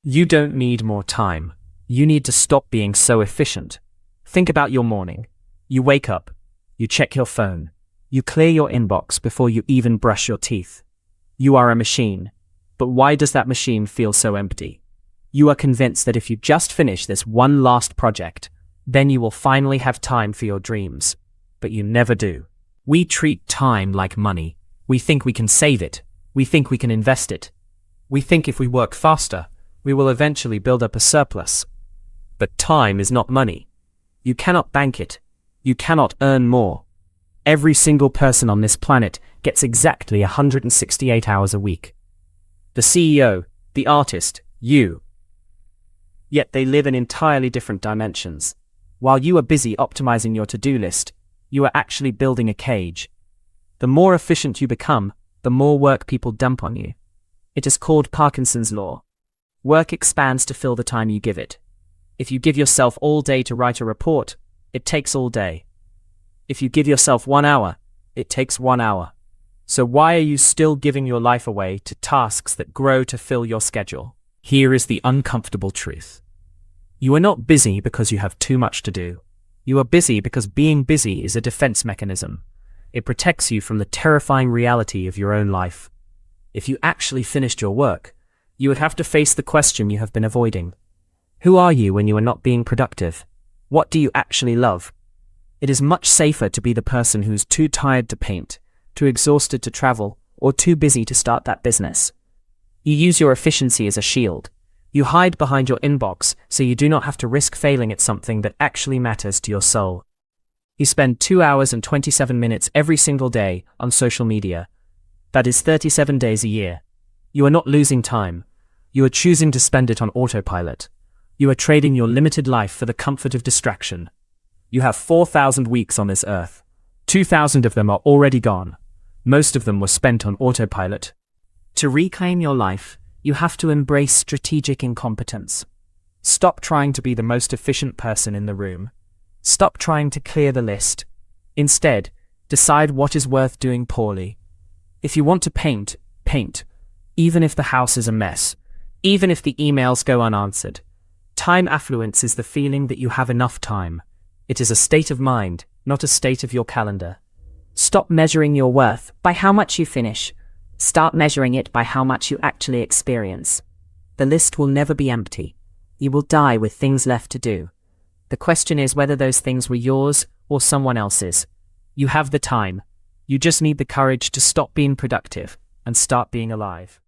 You don't need more time. You need to stop being so efficient. Think about your morning. You wake up. You check your phone. You clear your inbox before you even brush your teeth. You are a machine. But why does that machine feel so empty? You are convinced that if you just finish this one last project, then you will finally have time for your dreams. But you never do. We treat time like money. We think we can save it. We think we can invest it. We think if we work faster, we will eventually build up a surplus. But time is not money. You cannot bank it. You cannot earn more. Every single person on this planet gets exactly 168 hours a week. The CEO, the artist, you. Yet they live in entirely different dimensions. While you are busy optimizing your to-do list, you are actually building a cage. The more efficient you become, the more work people dump on you. It is called Parkinson's law. Work expands to fill the time you give it. If you give yourself all day to write a report, it takes all day. If you give yourself 1 hour, it takes 1 hour. So why are you still giving your life away to tasks that grow to fill your schedule? Here is the uncomfortable truth. You are not busy because you have too much to do. You are busy because being busy is a defense mechanism. It protects you from the terrifying reality of your own life. If you actually finished your work, you would have to face the question you have been avoiding. Who are you when you are not being productive? What do you actually love? It is much safer to be the person who's too tired to paint, too exhausted to travel, or too busy to start that business. You use your efficiency as a shield. You hide behind your inbox so you do not have to risk failing at something that actually matters to your soul. You spend 2 hours and 27 minutes every single day on social media. That is 37 days a year. You are not losing time. You are choosing to spend it on autopilot. You are trading your limited life for the comfort of distraction. You have 4,000 weeks on this earth. 2,000 of them are already gone. Most of them were spent on autopilot. To reclaim your life, you have to embrace strategic incompetence. Stop trying to be the most efficient person in the room. Stop trying to clear the list. Instead, decide what is worth doing poorly. If you want to paint, paint. Even if the house is a mess. Even if the emails go unanswered. Time affluence is the feeling that you have enough time. It is a state of mind, not a state of your calendar. Stop measuring your worth by how much you finish. Start measuring it by how much you actually experience. The list will never be empty. You will die with things left to do. The question is whether those things were yours or someone else's. You have the time. You just need the courage to stop being productive and start being alive.